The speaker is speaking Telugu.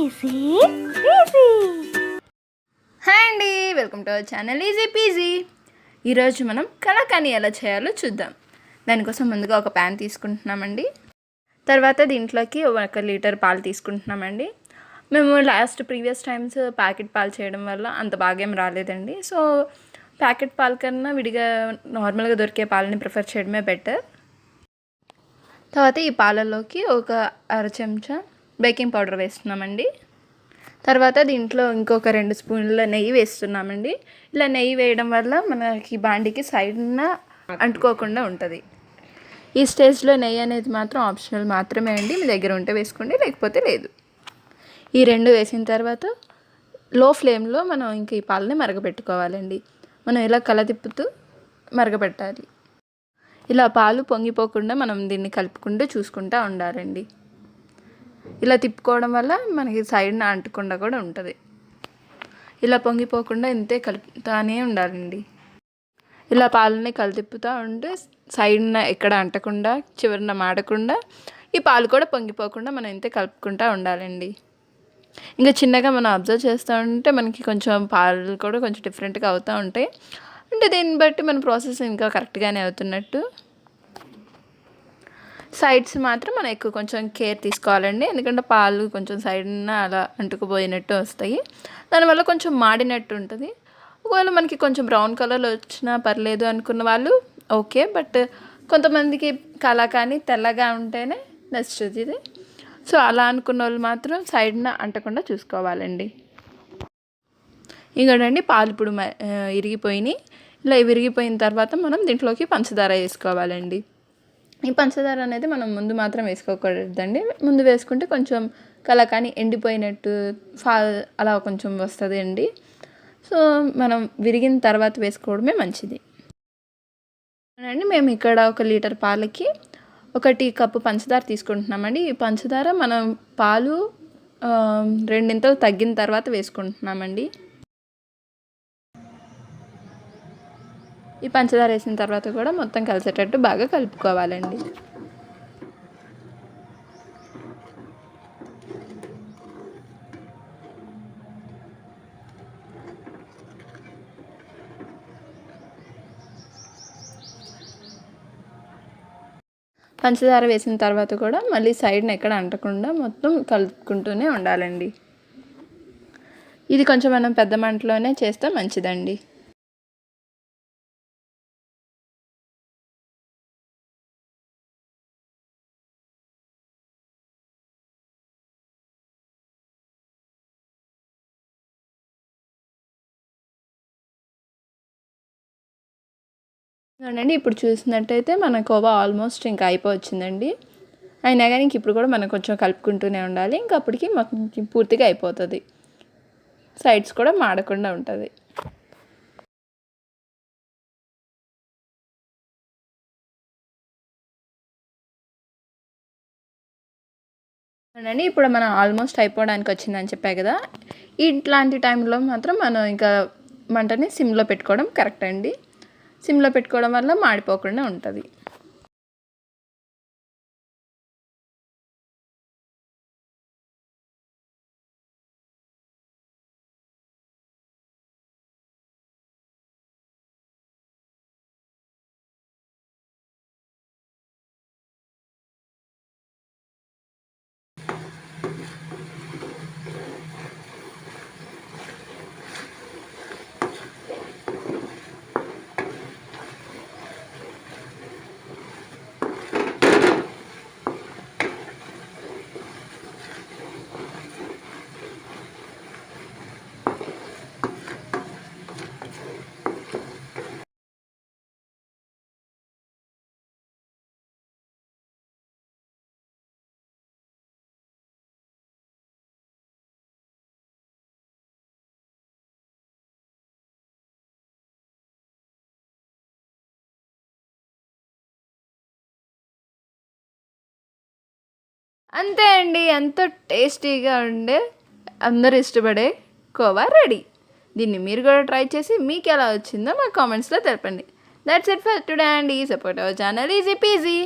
Easy PG. హాయ్ అండి, welcome to our channel easy PG. ఈరోజు మనం కలాకాని ఎలా చేయాలో చూద్దాం. దానికోసం ముందుగా ఒక ప్యాన్ తీసుకుంటున్నామండి. తర్వాత దీంట్లోకి 1 లీటర్ పాలు తీసుకుంటున్నామండి. మేము ప్రీవియస్ టైమ్స్ ప్యాకెట్ పాలు చేయడం వల్ల అంత బాగేం రాలేదండి. సో ప్యాకెట్ పాల కన్నా విడిగా నార్మల్గా దొరికే పాలని ప్రిఫర్ చేయడమే బెటర్. తర్వాత ఈ పాలల్లోకి ఒక 1/2 చెంచా బేకింగ్ పౌడర్ వేస్తున్నామండి. తర్వాత దీంట్లో ఇంకొక 2 స్పూన్ల నెయ్యి వేస్తున్నామండి. ఇలా నెయ్యి వేయడం వల్ల మనకి బాండికి సైడ్న అంటుకోకుండా ఉంటుంది. ఈ స్టేజ్లో నెయ్యి అనేది మాత్రం ఆప్షనల్ మాత్రమే అండి. మీ దగ్గర ఉంటే వేసుకోండి, లేకపోతే లేదు. ఈ 2 వేసిన తర్వాత లో ఫ్లేమ్లో మనం ఇంక ఈ పాలని మరగపెట్టుకోవాలండి. మనం ఇలా తిప్పుతూ మరగపెట్టాలి. ఇలా పాలు పొంగిపోకుండా మనం దీన్ని కలుపుకుంటూ చూసుకుంటూ ఉండాలండి. ఇలా తిప్పుకోవడం వల్ల మనకి సైడ్న అంటకుండా కూడా ఉంటుంది. ఇలా పొంగిపోకుండా ఇంతే కలుపుతానే ఉండాలండి. ఇలా పాలని తిప్పుతూ ఉంటే సైడ్న ఎక్కడ అంటకుండా చివరిన మాడకుండా ఈ పాలు కూడా పొంగిపోకుండా మనం ఇంతే కలుపుకుంటూ ఉండాలండి. ఇంకా చిన్నగా మనం అబ్జర్వ్ చేస్తూ ఉంటే మనకి కొంచెం పాలు కూడా కొంచెం డిఫరెంట్గా అవుతూ ఉంటాయి. అంటే దీన్ని బట్టి మన ప్రాసెస్ ఇంకా కరెక్ట్గానే అవుతున్నట్టు. సైడ్స్ మాత్రం మనం ఎక్కువ కొంచెం కేర్ తీసుకోవాలండి. ఎందుకంటే పాలు కొంచెం సైడ్న అలా అంటుకుపోయినట్టు వస్తాయి. దానివల్ల కొంచెం మాడినట్టు ఉంటుంది. ఒకవేళ మనకి కొంచెం బ్రౌన్ కలర్లో వచ్చినా పర్లేదు అనుకున్న వాళ్ళు ఓకే. బట్ కొంతమందికి కలాకాని తెల్లగా ఉంటేనే నచ్చుతుంది ఇది. సో అలా అనుకున్న వాళ్ళు మాత్రం సైడ్న అంటకుండా చూసుకోవాలండి. ఇంకోటండి, పాలు ఇప్పుడు ఇరిగిపోయినాయి. ఇలా విరిగిపోయిన తర్వాత మనం దీంట్లోకి పంచదార వేసుకోవాలండి. ఈ పంచదార అనేది మనం ముందు మాత్రం వేసుకోకూడదండి. ముందు వేసుకుంటే కొంచెం కలాకాని ఎండిపోయినట్టు అలా కొంచెం వస్తుంది అండి. సో మనం విరిగిన తర్వాత వేసుకోవడమే మంచిది అండి. మేము ఇక్కడ 1 లీటర్ పాలకి 1 టీ కప్పు పంచదార తీసుకుంటున్నామండి. ఈ పంచదార మనం పాలు 2 తగ్గిన తర్వాత వేసుకుంటున్నామండి. ఈ పంచదార వేసిన తర్వాత కూడా మొత్తం కలిసేటట్టు బాగా కలుపుకోవాలండి. పంచదార వేసిన తర్వాత కూడా మళ్ళీ సైడ్ని ఎక్కడ అంటకుండా మొత్తం కలుపుకుంటూనే ఉండాలండి. ఇది కొంచెం మనం పెద్ద మంటలోనే చేస్తే మంచిదండి. అవునండి, ఇప్పుడు చూసినట్టయితే మన కోవా ఆల్మోస్ట్ ఇంకా అయిపోవచ్చిందండి. అయినా కానీ ఇప్పుడు కూడా మనం కొంచెం కలుపుకుంటూనే ఉండాలి. ఇంకా అప్పటికి మొత్తం పూర్తిగా అయిపోతుంది. సైడ్స్ కూడా మాడకుండా ఉంటుంది. అవునండి, ఇప్పుడు మనం ఆల్మోస్ట్ అయిపోవడానికి వచ్చిందని చెప్పా కదా. ఇట్లాంటి టైంలో మాత్రం మనం ఇంకా మంటని సిమ్లో పెట్టుకోవడం కరెక్ట్ అండి. సిమ్లో పెట్టుకోవడం వల్ల మాడిపోకుండా ఉంటుంది. అంతే అండి, ఎంతో టేస్టీగా ఉండే అందరు ఇష్టపడే కోవా రెడీ. దీన్ని మీరు కూడా ట్రై చేసి మీకు ఎలా వచ్చిందో మా కామెంట్స్లో తెలపండి. దట్స్ ఇట్ ఫర్ టుడే అండి. Support our channel easy PG.